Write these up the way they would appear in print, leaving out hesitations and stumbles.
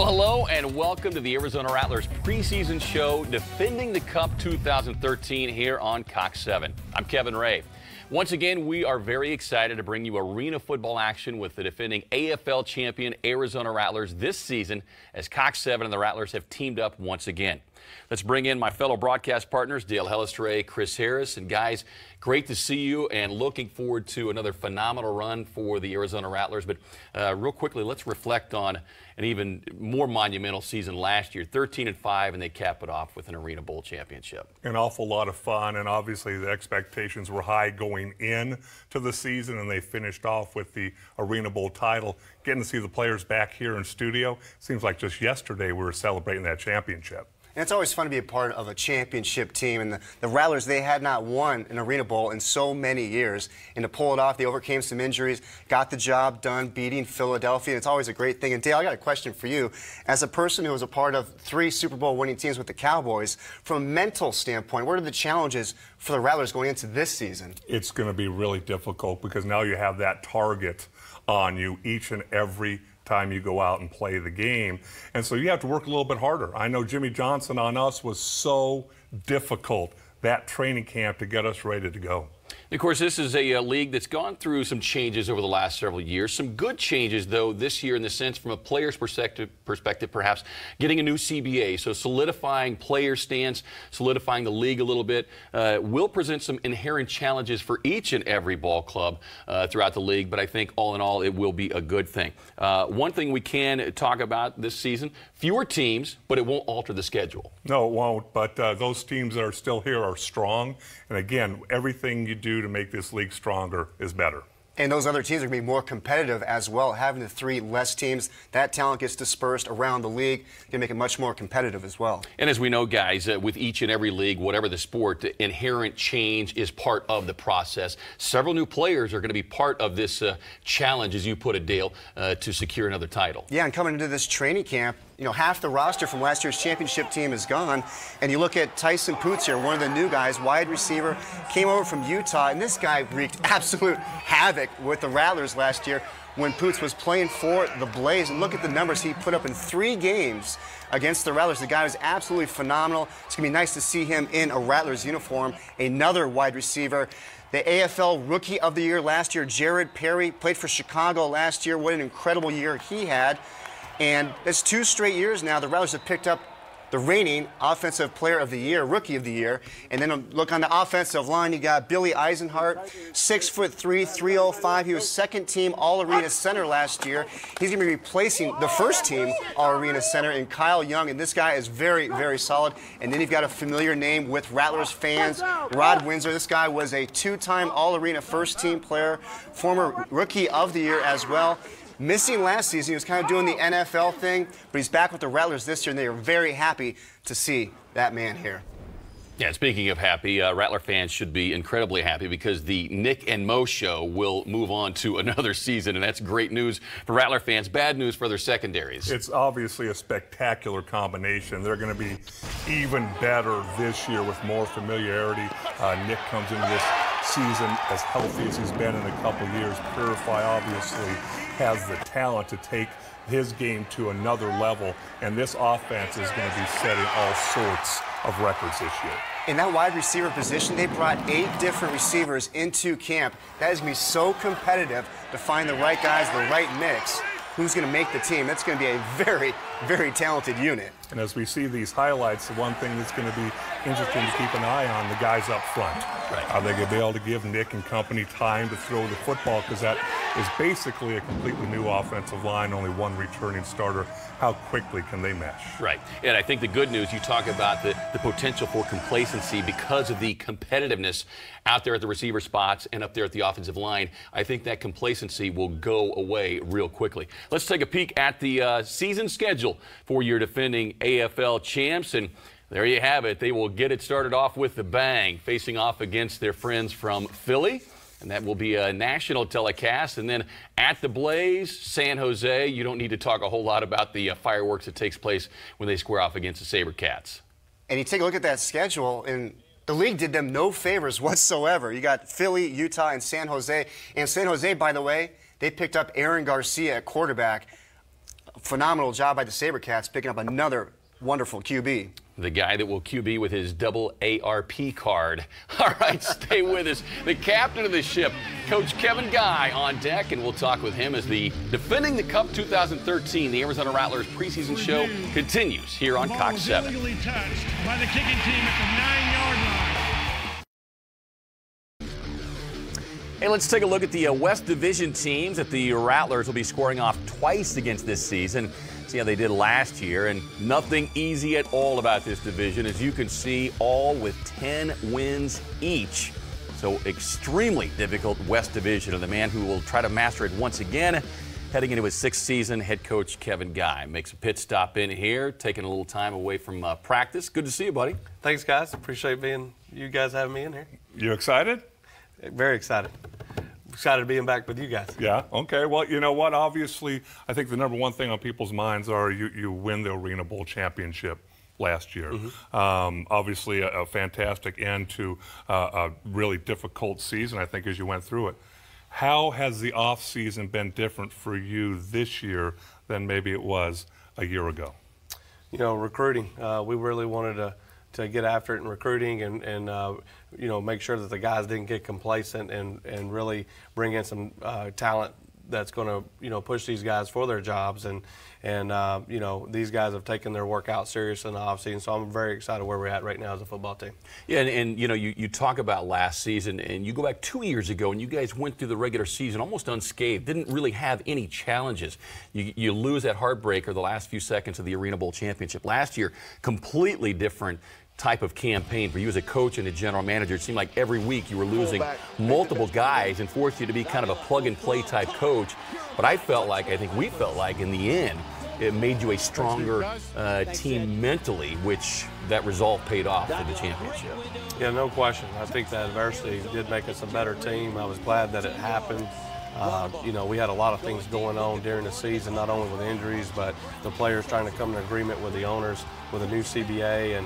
Well, hello and welcome to the Arizona Rattlers preseason show, defending the Cup 2013 here on Cox7. I'm Kevin Ray. Once again, we are very excited to bring you arena football action with the defending AFL champion Arizona Rattlers this season as Cox7 and the Rattlers have teamed up once again. Let's bring in my fellow broadcast partners, Dale Hellestrae, Chris Harris. And guys, great to see you and looking forward to another phenomenal run for the Arizona Rattlers. But real quickly, let's reflect on an even more monumental season last year, 13-5, and they cap it off with an Arena Bowl championship. An awful lot of fun, and obviously the expectations were high going in to the season, and they finished off with the Arena Bowl title. Getting to see the players back here in studio, seems like just yesterday we were celebrating that championship. And it's always fun to be a part of a championship team. And the Rattlers, they had not won an Arena Bowl in so many years. And to pull it off, they overcame some injuries, got the job done, beating Philadelphia. And it's always a great thing. And Dale, I got a question for you. As a person who was a part of 3 Super Bowl winning teams with the Cowboys, from a mental standpoint, what are the challenges for the Rattlers going into this season? It's going to be really difficult because now you have that target on you each and every time you go out and play the game. And so you have to work a little bit harder. I know Jimmy Johnson on us was so difficult, that training camp, to get us ready to go. Of course, this is a league that's gone through some changes over the last several years. Some good changes, though, this year in the sense from a player's perspective, perhaps getting a new CBA. So solidifying player stance, solidifying the league a little bit, will present some inherent challenges for each and every ball club throughout the league. But I think all in all, it will be a good thing. One thing we can talk about this season, fewer teams, but it won't alter the schedule. No, it won't. But those teams that are still here are strong. And again, everything you do to make this league stronger is better. And those other teams are going to be more competitive as well. Having the 3 less teams, that talent gets dispersed around the league. Can make it much more competitive as well. And as we know, guys, with each and every league, whatever the sport, inherent change is part of the process. Several new players are going to be part of this challenge, as you put it, Dale, to secure another title. Yeah, and coming into this training camp, you know, half the roster from last year's championship team is gone. And you look at Tyson Poots here, one of the new guys, wide receiver, came over from Utah, and this guy wreaked absolute havoc with the Rattlers last year when Poots was playing for the Blaze. And look at the numbers he put up in 3 games against the Rattlers. The guy was absolutely phenomenal. It's going to be nice to see him in a Rattlers uniform. Another wide receiver, the AFL Rookie of the Year last year, Jared Perry, played for Chicago last year. What an incredible year he had. And it's 2 straight years now the Rattlers have picked up the reigning Offensive Player of the Year, Rookie of the Year. And then look on the offensive line, you got Billy Eisenhart, 6'3", 305. He was 2nd team All-Arena Center last year. He's going to be replacing the 1st team All-Arena Center in Kyle Young, and this guy is very, very solid. And then you've got a familiar name with Rattlers fans, Rod Windsor. This guy was a 2-time All-Arena 1st team player, former Rookie of the Year as well. Missing last season, he was kind of doing the NFL thing, but he's back with the Rattlers this year, and they are very happy to see that man here. Yeah, speaking of happy, Rattler fans should be incredibly happy because the Nick and Mo show will move on to another season, and that's great news for Rattler fans, bad news for their secondaries. It's obviously a spectacular combination. They're going to be even better this year with more familiarity. Nick comes into this season as healthy as he's been in a couple years. Purify obviously has the talent to take his game to another level, and this offense is going to be setting all sorts of records this year. In that wide receiver position, they brought 8 different receivers into camp. That is going to be so competitive to find the right guys, the right mix. Who's going to make the team? That's going to be a very, very talented unit. And as we see these highlights, the one thing that's going to be interesting to keep an eye on, the guys up front. Right. Are they going to be able to give Nick and company time to throw the football? Because that is basically a completely new offensive line, only 1 returning starter. How quickly can they mesh? Right. And I think the good news, you talk about the potential for complacency because of the competitiveness out there at the receiver spots and up there at the offensive line. I think that complacency will go away real quickly. Let's take a peek at the season schedule for your defending AFL champs. And there you have it. They will get it started off with the bang, facing off against their friends from Philly. And that will be a national telecast. And then at the Blaze, San Jose, you don't need to talk a whole lot about the fireworks that takes place when they square off against the SaberCats. And you take a look at that schedule, and the league did them no favors whatsoever. You got Philly, Utah, and San Jose. And San Jose, by the way, they picked up Aaron Garcia at quarterback phenomenal job by the SaberCats picking up another wonderful QB. The guy that will QB with his double ARP card. All right, stay with us. The captain of the ship, Coach Kevin Guy, on deck, and we'll talk with him as the Defending the Cup 2013, the Arizona Rattlers preseason show continues here on Cox7. Illegally touched by the kicking team at the 9-yard line. Hey, let's take a look at the West Division teams that the Rattlers will be scoring off twice against this season. See how they did last year, and nothing easy at all about this division, as you can see, all with 10 wins each. So extremely difficult West Division, and the man who will try to master it once again, heading into his 6th season, head coach Kevin Guy. Makes a pit stop in here, taking a little time away from practice. Good to see you, buddy. Thanks, guys. Appreciate you guys having me in here. You excited? Very excited. Excited being back with you guys. Yeah, okay. Well, you know what? Obviously, I think the number one thing on people's minds are you win the Arena Bowl championship last year. Obviously, a fantastic end to a really difficult season, I think, as you went through it. How has the off-season been different for you this year than maybe it was a year ago? You know, recruiting. We really wanted to get after it in recruiting and you know, make sure that the guys didn't get complacent and really bring in some talent that's going to, you know, push these guys for their jobs. And you know, these guys have taken their work out serious in the offseason, so I'm very excited where we're at right now as a football team. Yeah, and you know, you talk about last season, and you go back 2 years ago, and you guys went through the regular season almost unscathed, didn't really have any challenges. You lose that heartbreaker the last few seconds of the Arena Bowl championship. Last year, completely different type of campaign for you as a coach and a general manager. It seemed like every week you were losing multiple guys and forced you to be kind of a plug-and-play type coach. But I think we felt like in the end, it made you a stronger team mentally, which that resolve paid off for the championship. Yeah, no question. I think that adversity did make us a better team. I was glad that it happened. You know, we had a lot of things going on during the season, not only with injuries, but the players trying to come to agreement with the owners with a new CBA, and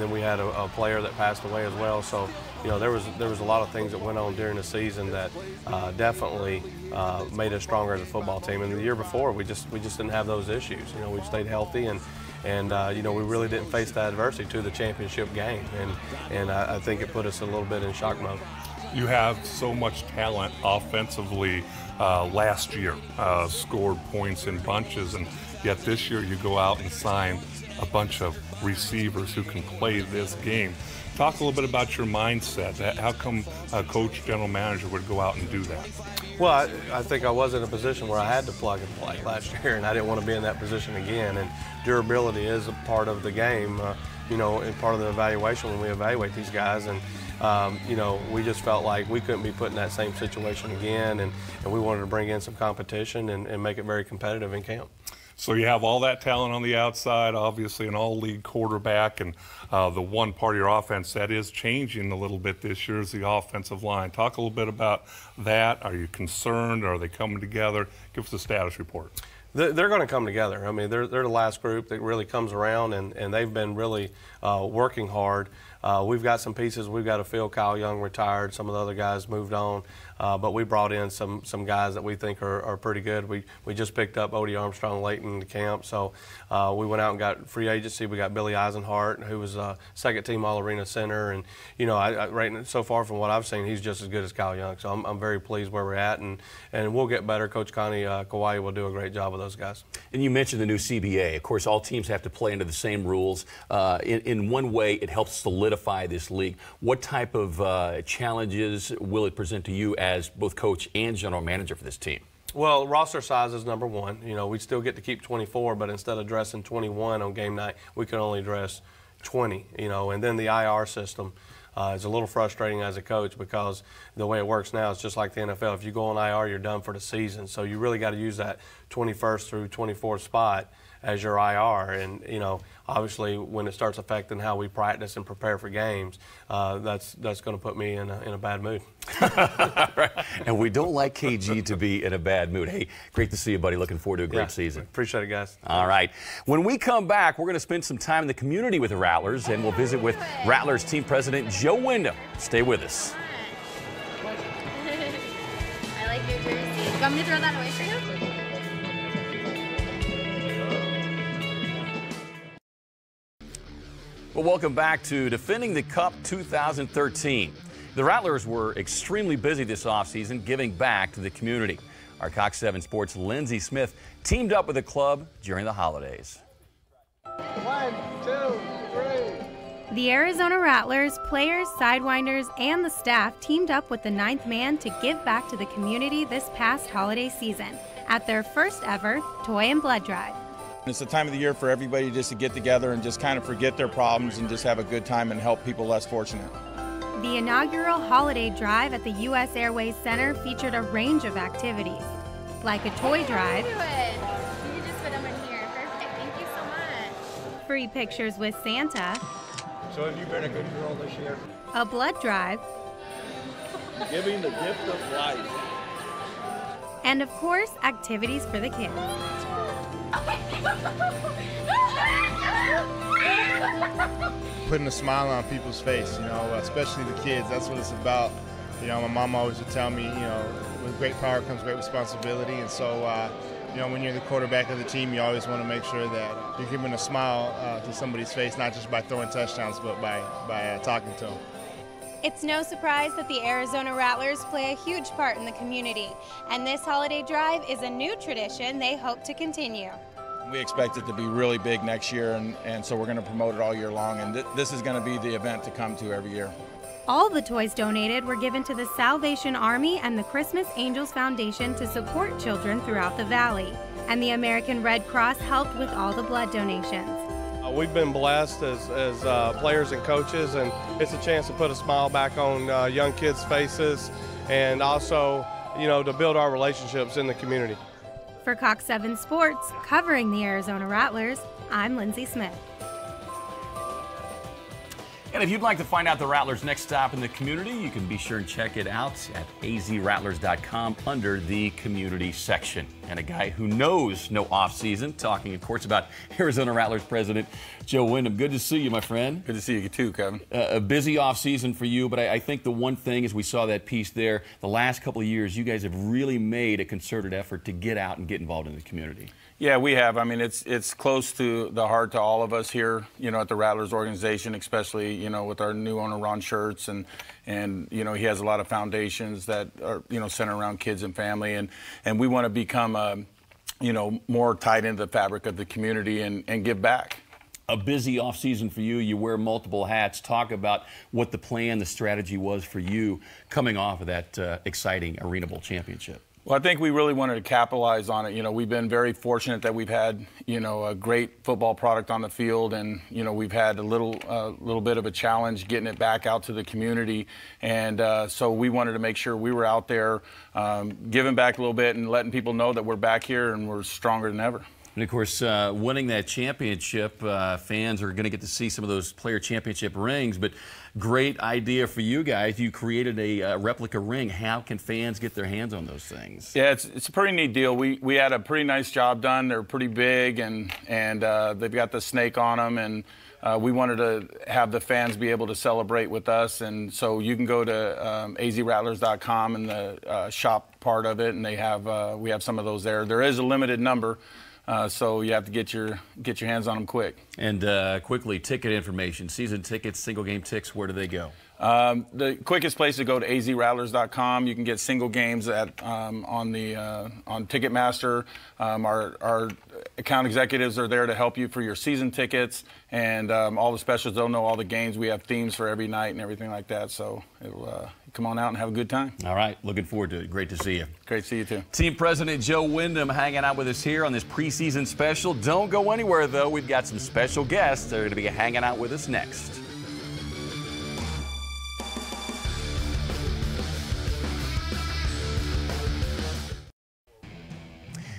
then we had a player that passed away as well. So, you know, there was a lot of things that went on during the season that definitely made us stronger as a football team. And the year before, we just didn't have those issues. You know, we stayed healthy, and you know, we really didn't face that adversity to the championship game. And I think it put us a little bit in shock mode. You have so much talent offensively. Last year, scored points in bunches, and yet this year you go out and sign a bunch of receivers who can play this game. Talk a little bit about your mindset. How come a coach, general manager would go out and do that? Well, I think I was in a position where I had to plug and play last year, and I didn't want to be in that position again. And durability is a part of the game, you know, and part of the evaluation when we evaluate these guys. And you know, we just felt like we couldn't be put in that same situation again, and we wanted to bring in some competition and make it very competitive in camp. So you have all that talent on the outside, obviously an all-league quarterback, and the one part of your offense that is changing a little bit this year is the offensive line. Talk a little bit about that. Are you concerned? Are they coming together? Give us a status report. They're going to come together. I mean, they're the last group that really comes around, and they've been really working hard. We've got some pieces we've got to fill. Kyle Young retired. Some of the other guys moved on. But we brought in some guys that we think are pretty good. We just picked up Odie Armstrong late in the camp. So we went out and got free agency. We got Billy Eisenhart, who was a second-team All-Arena center. And, you know, right so far from what I've seen, he's just as good as Kyle Young. So I'm very pleased where we're at. And we'll get better. Coach Connie Kauai will do a great job with those guys. And you mentioned the new CBA. Of course, all teams have to play under the same rules. In one way, it helps solidify this league. What type of challenges will it present to you as both coach and general manager for this team? Well, roster size is number one. You know, we still get to keep 24, but instead of dressing 21 on game night, we can only dress 20, you know. And then the IR system is a little frustrating as a coach, because the way it works now is just like the NFL. If you go on IR, you're done for the season. So you really got to use that 21st through 24th spot as your IR. And, you know, obviously when it starts affecting how we practice and prepare for games, that's going to put me in a bad mood. Right. And we don't like KG to be in a bad mood. Hey, great to see you, buddy. Looking forward to a great season. Appreciate it, guys. All right. When we come back, we're going to spend some time in the community with the Rattlers, and we'll visit with Rattlers team president Joe Wyndham. Stay with us. I like your jersey. Do you want me to throw that away for you? Well, welcome back to Defending the Cup 2013. The Rattlers were extremely busy this offseason giving back to the community. Our Cox7 Sports' Lindsey Smith teamed up with the club during the holidays. 1, 2, 3. The Arizona Rattlers, players, Sidewinders, and the staff teamed up with the 9th Man to give back to the community this past holiday season at their first ever Toy and Blood Drive. It's the time of the year for everybody just to get together and just kind of forget their problems and just have a good time and help people less fortunate. The inaugural holiday drive at the U.S. Airways Center featured a range of activities, like a toy drive, You just put them in here. Perfect. Thank you so much. free pictures with Santa, So have you been a good girl this year? a blood drive, Giving the gift of life. and of course, activities for the kids. Putting a smile on people's face, you know, especially the kids. That's what it's about. You know, my mom always would tell me, you know, with great power comes great responsibility. And so, you know, when you're the quarterback of the team, you always want to make sure that you're giving a smile to somebody's face, not just by throwing touchdowns, but by talking to them. It's no surprise that the Arizona Rattlers play a huge part in the community, and this holiday drive is a new tradition they hope to continue. We expect it to be really big next year, and so we're going to promote it all year long, and this is going to be the event to come to every year. All the toys donated were given to the Salvation Army and the Christmas Angels Foundation to support children throughout the valley, and the American Red Cross helped with all the blood donations. We've been blessed as players and coaches, and it's a chance to put a smile back on young kids' faces, and also, you know, to build our relationships in the community. For Cox7 Sports, covering the Arizona Rattlers, I'm Lindsey Smith. And if you'd like to find out the Rattlers' next stop in the community, you can be sure and check it out at azrattlers.com under the community section. And a guy who knows no off-season, talking, of course, about Arizona Rattlers president Joe Wyndham. Good to see you, my friend. Good to see you too, Kevin. A busy off-season for you, but I think the one thing, as we saw that piece there, the last couple of years, you guys have really made a concerted effort to get out and get involved in the community. Yeah, we have. I mean, it's close to the heart to all of us here, you know, at the Rattlers organization, especially, you know, with our new owner, Ron Schertz, and you know, he has a lot of foundations that are, you know, centered around kids and family, and we want to become, you know, more tied into the fabric of the community and give back. A busy off-season for you. You wear multiple hats. Talk about what the plan, the strategy was for you coming off of that exciting Arena Bowl championship. Well, I think we really wanted to capitalize on it. You know, we've been very fortunate that we've had, you know, a great football product on the field, and, you know, we've had a little bit of a challenge getting it back out to the community. And so we wanted to make sure we were out there giving back a little bit and letting people know that we're back here and we're stronger than ever. And, of course, winning that championship, fans are going to get to see some of those player championship rings. But great idea for you guys. You created a replica ring. How can fans get their hands on those things? Yeah, it's a pretty neat deal. We had a pretty nice job done. They're pretty big, and they've got the snake on them. And we wanted to have the fans be able to celebrate with us. And so you can go to azrattlers.com and the shop part of it, and they have we have some of those there. There is a limited number. So you have to get your hands on them quick. And quickly, ticket information, season tickets, single game tickets, where do they go? The quickest place to go to azrattlers.com. You can get single games on Ticketmaster. Our account executives are there to help you for your season tickets, and all the specials. They'll know all the games. We have themes for every night and everything like that. So it'll, come on out and have a good time. All right, looking forward to it. Great to see you. Great to see you too. Team President Joe Wyndham hanging out with us here on this preseason special. Don't go anywhere, though. We've got some special guests that are going to be hanging out with us next.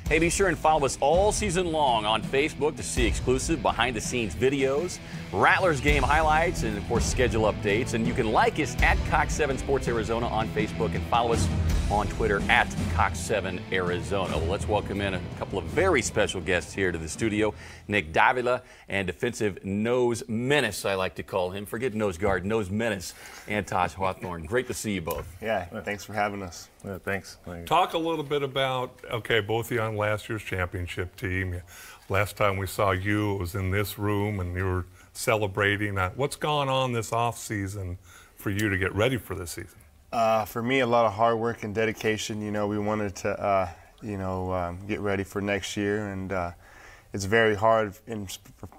Hey, be sure and follow us all season long on Facebook to see exclusive behind-the-scenes videos, Rattlers game highlights, and, of course, schedule updates. And you can like us at Cox7 Sports Arizona on Facebook and follow us on Twitter at Cox7 Arizona. Well, let's welcome in a couple of very special guests here to the studio. Nick Davila and defensive nose menace, I like to call him. Forget nose guard, nose menace, and Tosh Hawthorne. Great to see you both. Yeah, thanks for having us. Yeah, thanks. Talk a little bit about, okay, both of you on last year's championship team. Last time we saw you, it was in this room, and you were celebrating. What's gone on this off season for you to get ready for this season? For me, a lot of hard work and dedication. You know, we wanted to, get ready for next year, and it's very hard in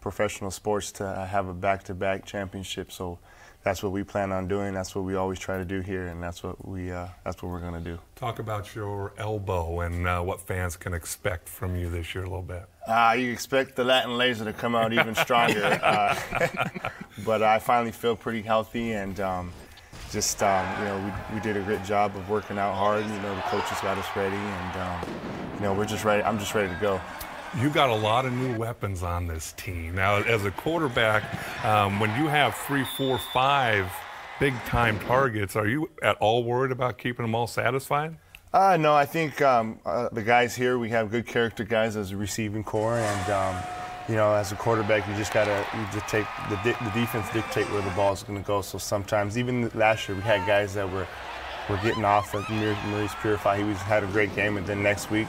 professional sports to have a back-to-back championship. So that's what we plan on doing. That's what we always try to do here, and that's what we're going to do. Talk about your elbow and what fans can expect from you this year a little bit. You expect the Latin laser to come out even stronger, but I finally feel pretty healthy, and we did a great job of working out hard. You know, the coaches got us ready, and we're just ready. I'm just ready to go. You got a lot of new weapons on this team. Now, as a quarterback, when you have 3, 4, 5 big-time targets, are you at all worried about keeping them all satisfied? No, I think the guys here, we have good character guys as a receiving core, and as a quarterback, you just take the defense dictate where the ball is going to go. So sometimes, even last year, we had guys that were getting off. Like Maurice Purify, he had a great game, and then next week,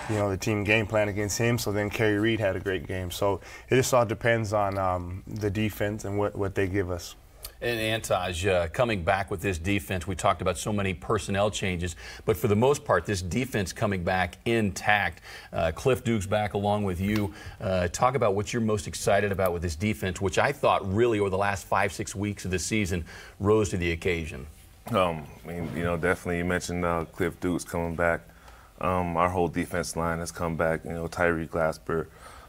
the team game plan against him. So then Kerry Reed had a great game. So it just all depends on the defense and what they give us. And Antaj, coming back with this defense, we talked about so many personnel changes, but for the most part, this defense coming back intact. Cliff Duke's back along with you. Talk about what you're most excited about with this defense, which I thought really over the last 5-6 weeks of the season rose to the occasion. Definitely you mentioned Cliff Duke's coming back. Our whole defense line has come back. Tyree Glasper,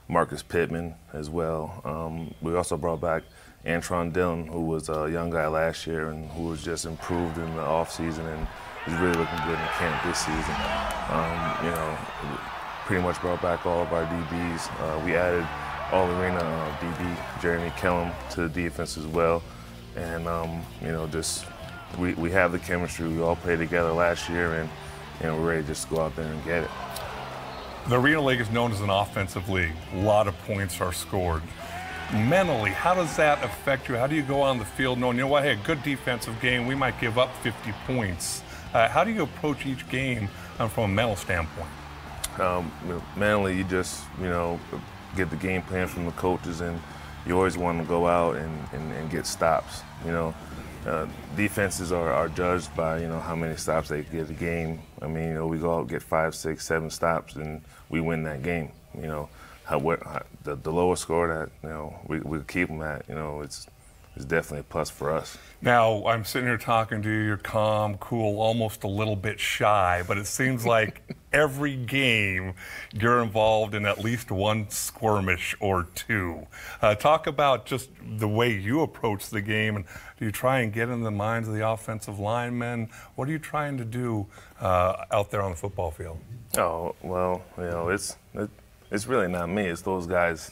Marcus Pittman as well. We also brought back Antron Dillon, who was a young guy last year and who was just improved in the offseason and is really looking good in camp this season. Pretty much brought back all of our DBs. We added all-arena DB Jeremy Kellum to the defense as well. And, we have the chemistry. We all played together last year, and we're ready just to go out there and get it. The Arena League is known as an offensive league. A lot of points are scored. Mentally, how does that affect you? How do you go on the field knowing, hey, a good defensive game, we might give up 50 points. How do you approach each game from a mental standpoint? Mentally, you just, get the game plan from the coaches, and you always want to go out and get stops. Defenses are judged by, how many stops they get a game. I mean, we go out and get 5, 6, 7 stops, and we win that game. The lowest score that we keep them at, it's definitely a plus for us. Now, I'm sitting here talking to you, you're calm, cool, almost a little bit shy, but it seems like every game you're involved in at least one skirmish or two. Talk about just the way you approach the game, and do you try and get in the minds of the offensive linemen? What are you trying to do out there on the football field? Oh, well, it's really not me. It's those guys,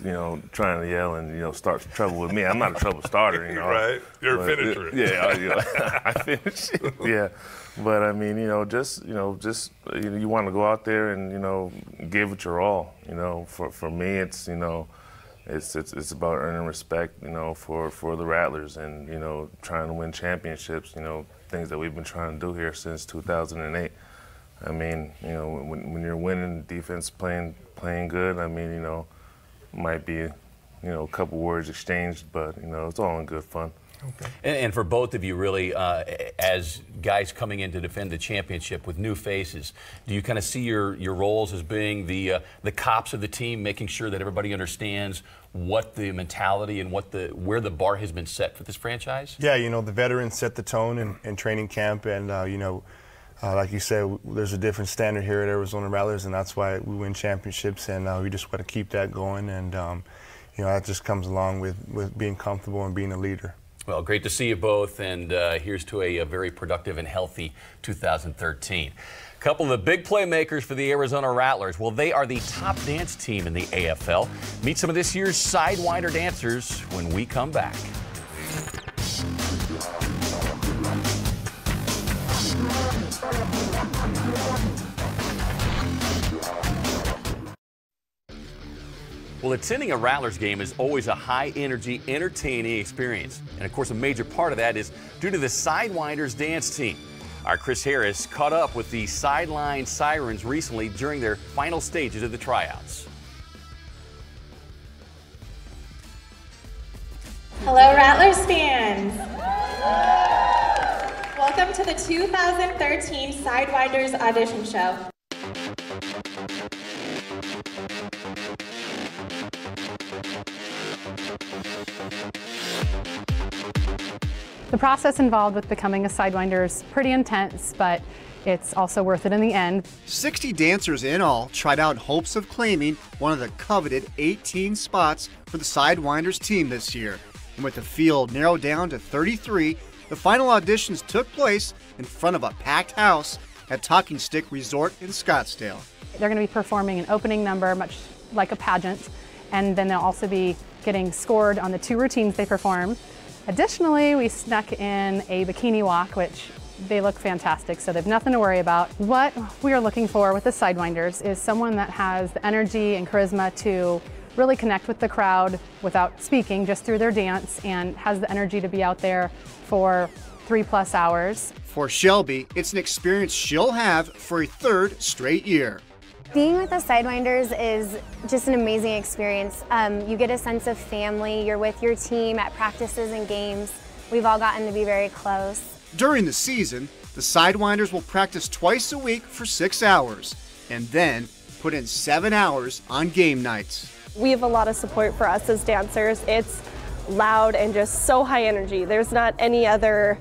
trying to yell and, start trouble with me. I'm not a trouble starter, Right. You're a finisher. I finish. Yeah. But I mean, you want to go out there and, give it your all. For me, it's, it's about earning respect, for the Rattlers and, trying to win championships, things that we've been trying to do here since 2008. I mean, when you're winning, defense playing good, I mean, might be, a couple words exchanged, but, it's all in good fun. Okay. And for both of you, really, as guys coming in to defend the championship with new faces, do you kind of see your roles as being the cops of the team, making sure that everybody understands what the mentality and where the bar has been set for this franchise? Yeah, the veterans set the tone in training camp, and like you said, there's a different standard here at Arizona Rattlers, and that's why we win championships, and we just want to keep that going, and that just comes along with being comfortable and being a leader. Well, great to see you both, and here's to a very productive and healthy 2013. A couple of the big playmakers for the Arizona Rattlers. Well, they are the top dance team in the AFL. Meet some of this year's Sidewinder dancers when we come back. Well, attending a Rattlers game is always a high-energy, entertaining experience. And, of course, a major part of that is due to the Sidewinders dance team. Our Chris Harris caught up with the Sideline Sirens recently during their final stages of the tryouts. Hello, Rattlers fans. Welcome to the 2013 Sidewinders audition show. The process involved with becoming a Sidewinder is pretty intense, but it's also worth it in the end. 60 dancers in all tried out in hopes of claiming one of the coveted 18 spots for the Sidewinders team this year. And with the field narrowed down to 33, the final auditions took place in front of a packed house at Talking Stick Resort in Scottsdale. They're going to be performing an opening number, much like a pageant, and then they'll also be getting scored on the 2 routines they perform. Additionally, we snuck in a bikini walk, which they look fantastic, so they have nothing to worry about. What we are looking for with the Sidewinders is someone that has the energy and charisma to really connect with the crowd without speaking, just through their dance, and has the energy to be out there for 3+ hours. For Shelby, it's an experience she'll have for a 3rd straight year. Being with the Sidewinders is just an amazing experience. You get a sense of family. You're with your team at practices and games. We've all gotten to be very close. During the season, the Sidewinders will practice twice a week for 6 hours and then put in 7 hours on game nights. We have a lot of support for us as dancers. It's loud and just so high energy. There's not any other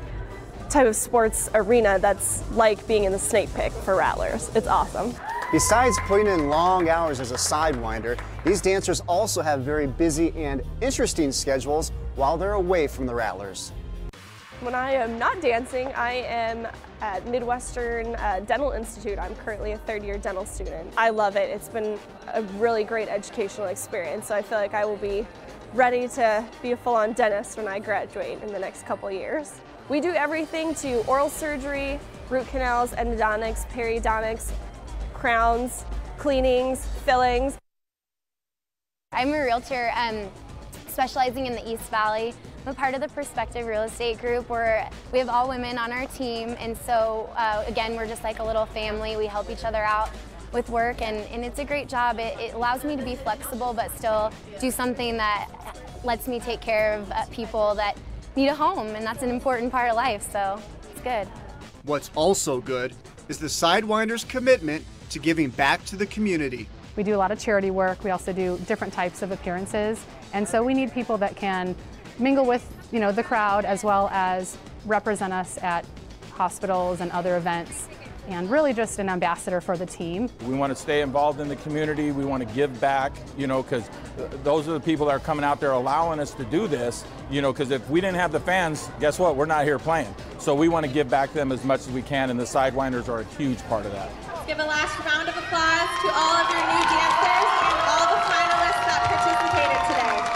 type of sports arena that's like being in the snake pit for Rattlers. It's awesome. Besides putting in long hours as a Sidewinder, these dancers also have very busy and interesting schedules while they're away from the Rattlers. When I am not dancing, I am at Midwestern Dental Institute. I'm currently a 3rd-year dental student. I love it. It's been a really great educational experience, so I feel like I will be ready to be a full-on dentist when I graduate in the next couple years. We do everything to oral surgery, root canals, endodontics, periodontics, crowns, cleanings, fillings. I'm a realtor specializing in the East Valley. I'm a part of the Perspective Real Estate Group where we have all women on our team, and so again, we're just like a little family. We help each other out with work, and it's a great job. It allows me to be flexible but still do something that lets me take care of people that need a home, and that's an important part of life, so it's good. What's also good is the Sidewinders' commitment to giving back to the community. We do a lot of charity work. We also do different types of appearances, and so we need people that can mingle with, the crowd as well as represent us at hospitals and other events, and really just an ambassador for the team. We want to stay involved in the community. We want to give back, because those are the people that are coming out there allowing us to do this, because if we didn't have the fans, guess what? We're not here playing. So we want to give back to them as much as we can, and the Sidewinders are a huge part of that. Let's give a last round of applause to all of your new dancers and all the finalists that participated today.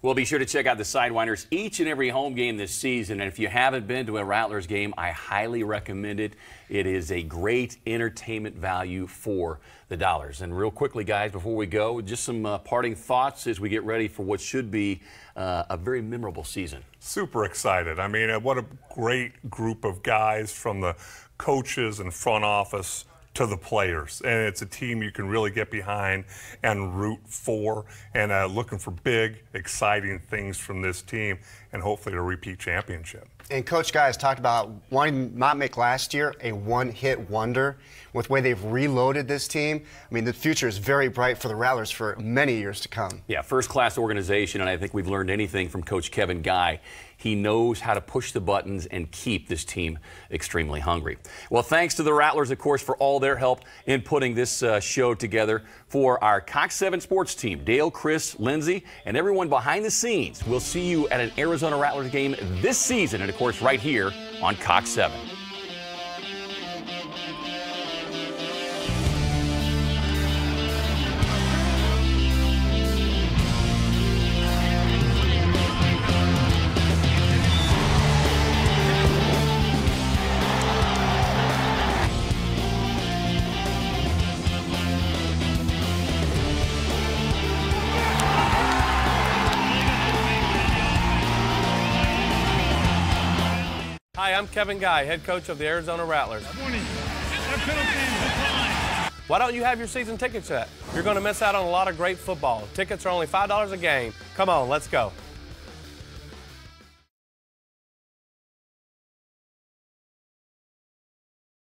Well, be sure to check out the Sidewinders each and every home game this season. And if you haven't been to a Rattlers game, I highly recommend it. It is a great entertainment value for the dollars. And real quickly, guys, before we go, just some parting thoughts as we get ready for what should be a very memorable season. Super excited. I mean, what a great group of guys, from the coaches and front office to the players, and it's a team you can really get behind and root for, and looking for big, exciting things from this team, and hopefully a repeat championship. And Coach Guys talked about wanting to not make last year a one-hit wonder. With the way they've reloaded this team, I mean, the future is very bright for the Rattlers for many years to come. Yeah, first-class organization, and I think we've learned anything from Coach Kevin Guy. He knows how to push the buttons and keep this team extremely hungry. Well, thanks to the Rattlers, of course, for all their help in putting this show together. For our Cox7 sports team, Dale, Chris, Lindsay, and everyone behind the scenes, we'll see you at an Arizona Rattlers game this season, and of course, right here on Cox7. Hi, I'm Kevin Guy, head coach of the Arizona Rattlers. Warning. That penalty is declined. Why don't you have your season tickets yet? You're going to miss out on a lot of great football. Tickets are only $5 a game. Come on, let's go.